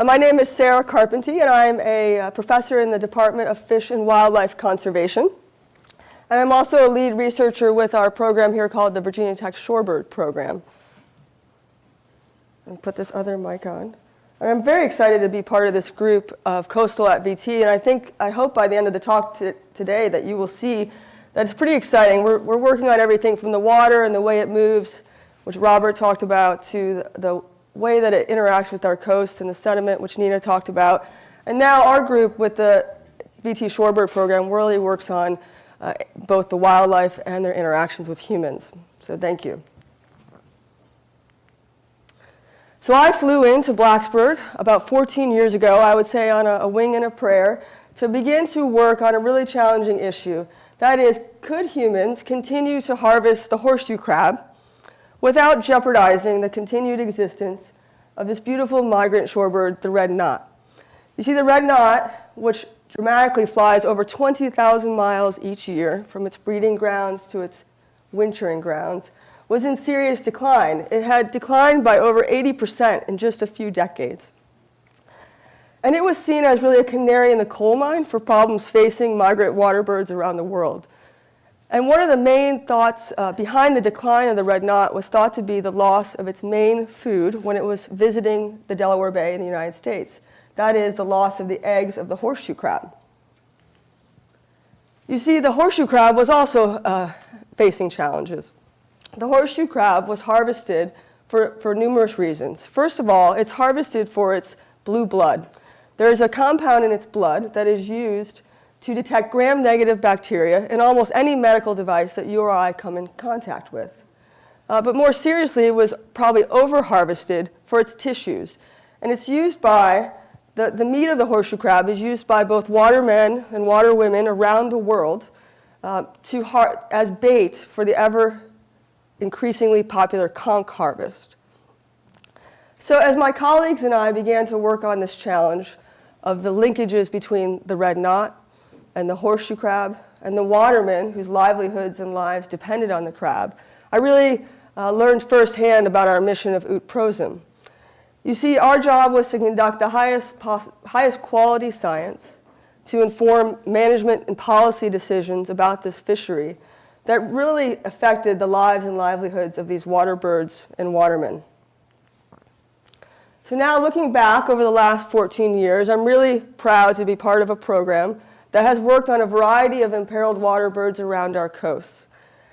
My name is Sarah Karpanty, and I'm a professor in the Department of Fish and Wildlife Conservation. And I'm also a lead researcher with our program here called the Virginia Tech Shorebird Program. Let me put this other mic on. And I'm very excited to be part of this group of Coastal at VT, and I hope by the end of the talk today that you will see that it's pretty exciting. We're working on everything from the water and the way it moves, which Robert talked about, to the way that it interacts with our coast and the sediment, which Nina talked about. And now our group with the VT Shorebird Program really works on both the wildlife and their interactions with humans. So thank you. So I flew into Blacksburg about 14 years ago, I would say on a wing and a prayer, to begin to work on a really challenging issue. That is, could humans continue to harvest the horseshoe crab without jeopardizing the continued existence of this beautiful migrant shorebird, the red knot? You see, the red knot, which dramatically flies over 20,000 miles each year from its breeding grounds to its wintering grounds, was in serious decline. It had declined by over 80% in just a few decades. And it was seen as really a canary in the coal mine for problems facing migrant waterbirds around the world. And one of the main thoughts behind the decline of the red knot was thought to be the loss of its main food when it was visiting the Delaware Bay in the United States. That is, the loss of the eggs of the horseshoe crab. You see, the horseshoe crab was also facing challenges. The horseshoe crab was harvested for numerous reasons. First of all, it's harvested for its blue blood. There is a compound in its blood that is used to detect gram-negative bacteria in almost any medical device that you or I come in contact with. But more seriously, it was probably over-harvested for its tissues. And it's used by, the meat of the horseshoe crab is used by both watermen and waterwomen around the world as bait for the ever-increasingly popular conch harvest. So as my colleagues and I began to work on this challenge of the linkages between the red knot and the horseshoe crab, and the watermen whose livelihoods and lives depended on the crab, I really learned firsthand about our mission of Ut Prosum. You see, our job was to conduct the highest quality science to inform management and policy decisions about this fishery that really affected the lives and livelihoods of these waterbirds and watermen. So now, looking back over the last 14 years, I'm really proud to be part of a program that has worked on a variety of imperiled waterbirds around our coasts.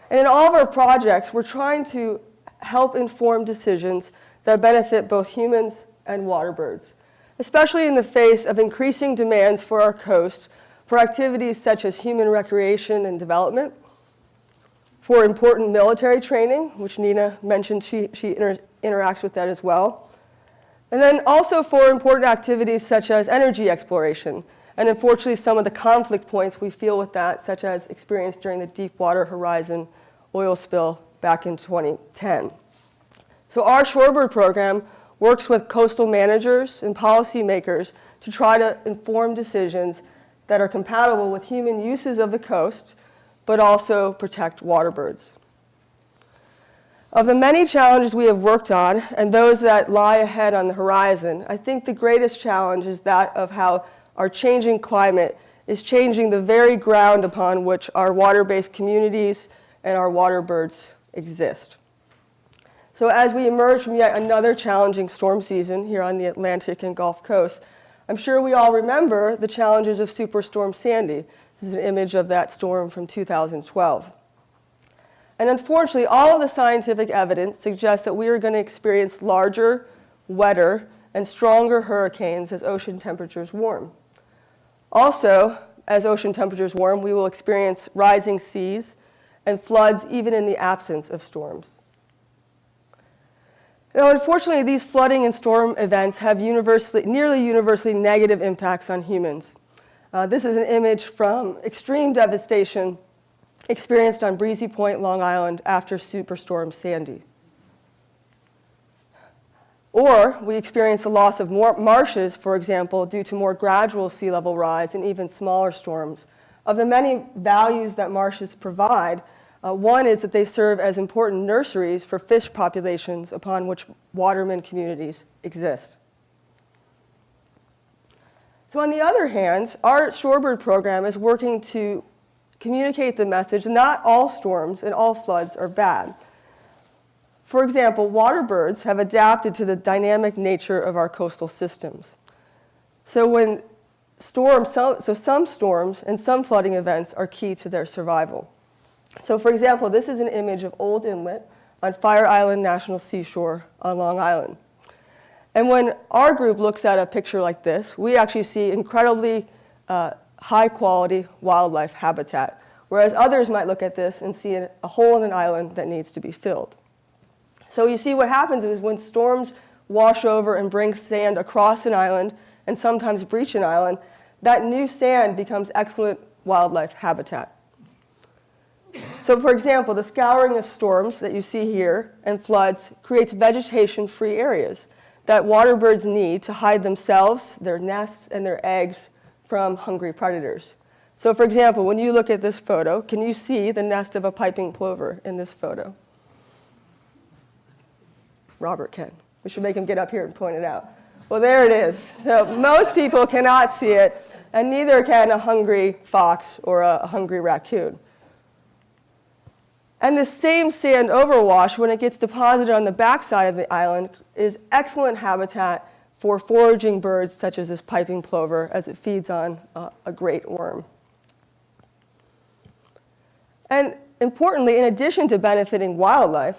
And in all of our projects, we're trying to help inform decisions that benefit both humans and waterbirds, especially in the face of increasing demands for our coast for activities such as human recreation and development, for important military training, which Nina mentioned she interacts with that as well, and then also for important activities such as energy exploration, and unfortunately some of the conflict points we feel with that, such as experienced during the Deepwater Horizon oil spill back in 2010. So our Shorebird program works with coastal managers and policymakers to try to inform decisions that are compatible with human uses of the coast, but also protect waterbirds. Of the many challenges we have worked on, and those that lie ahead on the horizon, I think the greatest challenge is that of how our changing climate is changing the very ground upon which our water-based communities and our waterbirds exist. So as we emerge from yet another challenging storm season here on the Atlantic and Gulf Coast, I'm sure we all remember the challenges of Superstorm Sandy. This is an image of that storm from 2012. And unfortunately, all of the scientific evidence suggests that we are going to experience larger, wetter, and stronger hurricanes as ocean temperatures warm. Also, as ocean temperatures warm, we will experience rising seas and floods even in the absence of storms. Now, unfortunately, these flooding and storm events have nearly universally negative impacts on humans. This is an image from extreme devastation experienced on Breezy Point, Long Island after Superstorm Sandy. Or we experience the loss of more marshes, for example, due to more gradual sea level rise and even smaller storms. Of the many values that marshes provide, one is that they serve as important nurseries for fish populations upon which watermen communities exist. So on the other hand, our shorebird program is working to communicate the message that not all storms and all floods are bad. For example, waterbirds have adapted to the dynamic nature of our coastal systems. So when some storms and some flooding events are key to their survival. So for example, this is an image of Old Inlet on Fire Island National Seashore on Long Island. And when our group looks at a picture like this, we actually see incredibly high quality wildlife habitat, whereas others might look at this and see a hole in an island that needs to be filled. So you see what happens is when storms wash over and bring sand across an island and sometimes breach an island, that new sand becomes excellent wildlife habitat. So for example, the scouring of storms that you see here and floods creates vegetation-free areas that waterbirds need to hide themselves, their nests, and their eggs from hungry predators. So for example, when you look at this photo, can you see the nest of a piping plover in this photo? Robert can. We should make him get up here and point it out. Well, there it is. So most people cannot see it, and neither can a hungry fox or a hungry raccoon. And the same sand overwash, when it gets deposited on the backside of the island, is excellent habitat for foraging birds such as this piping plover as it feeds on a great worm. And importantly, in addition to benefiting wildlife,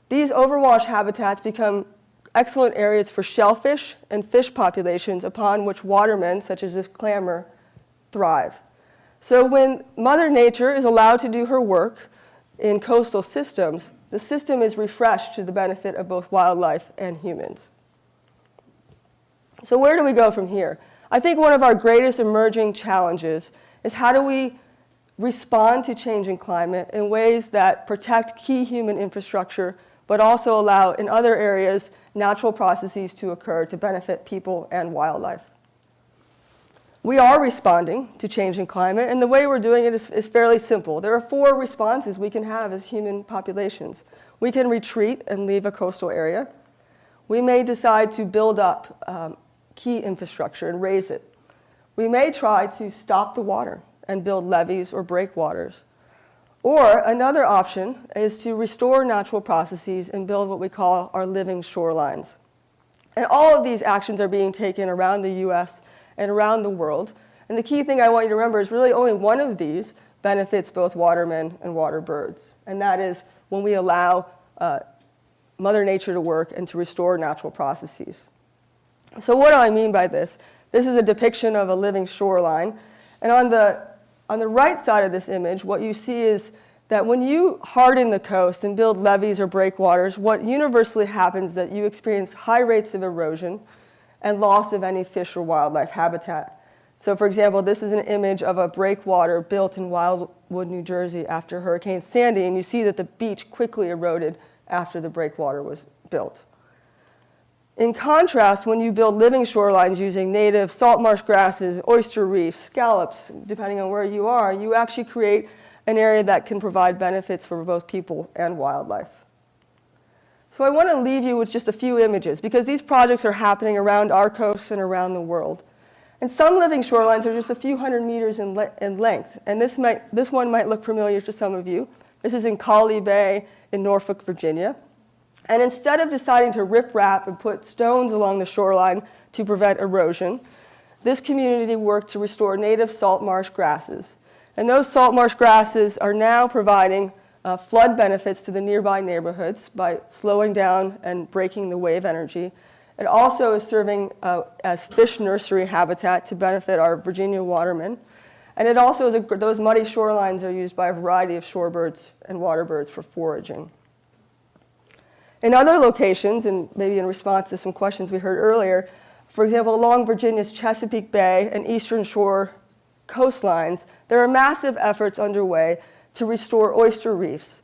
these overwash habitats become excellent areas for shellfish and fish populations upon which watermen, such as this clamor, thrive. So when Mother Nature is allowed to do her work in coastal systems, the system is refreshed to the benefit of both wildlife and humans. So where do we go from here? I think one of our greatest emerging challenges is how do we respond to changing climate in ways that protect key human infrastructure, but also allow in other areas natural processes to occur to benefit people and wildlife. We are responding to changing climate, and the way we're doing it is fairly simple. There are 4 responses we can have as human populations. We can retreat and leave a coastal area. We may decide to build up key infrastructure and raise it. We may try to stop the water and build levees or breakwaters. Or another option is to restore natural processes and build what we call our living shorelines. And all of these actions are being taken around the US and around the world. And the key thing I want you to remember is really only one of these benefits both watermen and waterbirds. And that is when we allow Mother Nature to work and to restore natural processes. So what do I mean by this? This is a depiction of a living shoreline. And on the right side of this image, what you see is that when you harden the coast and build levees or breakwaters, what universally happens is that you experience high rates of erosion and loss of any fish or wildlife habitat. So for example, this is an image of a breakwater built in Wildwood, New Jersey after Hurricane Sandy, and you see that the beach quickly eroded after the breakwater was built. In contrast, when you build living shorelines using native salt marsh grasses, oyster reefs, scallops, depending on where you are, you actually create an area that can provide benefits for both people and wildlife. So I want to leave you with just a few images because these projects are happening around our coasts and around the world. And some living shorelines are just a few hundred meters in length, and this one might look familiar to some of you. This is in Collie Bay in Norfolk, Virginia. And instead of deciding to rip-rap and put stones along the shoreline to prevent erosion, this community worked to restore native salt marsh grasses. And those salt marsh grasses are now providing flood benefits to the nearby neighborhoods by slowing down and breaking the wave energy. It also is serving as fish nursery habitat to benefit our Virginia watermen. And it also is those muddy shorelines are used by a variety of shorebirds and waterbirds for foraging. In other locations, and maybe in response to some questions we heard earlier, for example, along Virginia's Chesapeake Bay and Eastern Shore coastlines, there are massive efforts underway to restore oyster reefs.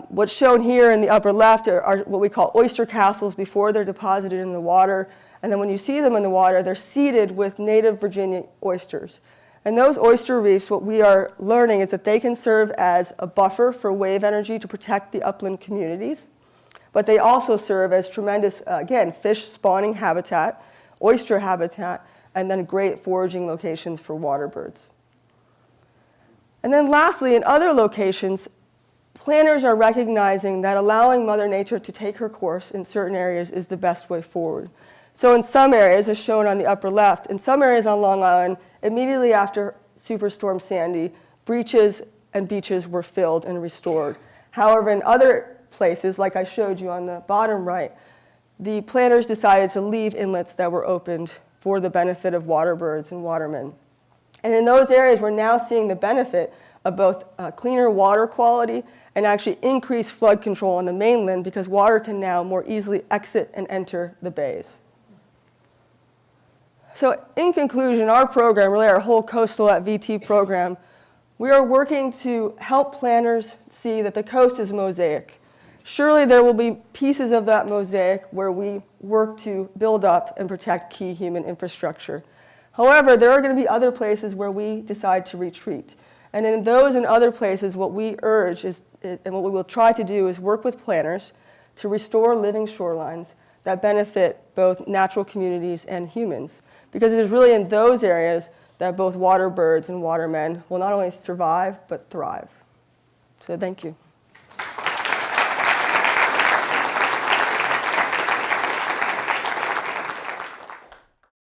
What's shown here in the upper left are what we call oyster castles before they're deposited in the water. And then when you see them in the water, they're seeded with native Virginia oysters. And those oyster reefs, what we are learning is that they can serve as a buffer for wave energy to protect the upland communities. But they also serve as tremendous, again, fish spawning habitat, oyster habitat, and then great foraging locations for waterbirds. And then lastly, in other locations, planners are recognizing that allowing Mother Nature to take her course in certain areas is the best way forward. So in some areas, as shown on the upper left, in some areas on Long Island, immediately after Superstorm Sandy, breaches and beaches were filled and restored. However, in other places, like I showed you on the bottom right, the planners decided to leave inlets that were opened for the benefit of waterbirds and watermen. And in those areas, we're now seeing the benefit of both cleaner water quality and actually increased flood control on the mainland because water can now more easily exit and enter the bays. So in conclusion, our program, really our whole Coastal at VT program, we are working to help planners see that the coast is mosaic. Surely there will be pieces of that mosaic where we work to build up and protect key human infrastructure. However, there are going to be other places where we decide to retreat. And in those and other places, what we urge is, and what we will try to do is work with planners to restore living shorelines that benefit both natural communities and humans. Because it is really in those areas that both waterbirds and watermen will not only survive, but thrive. So thank you.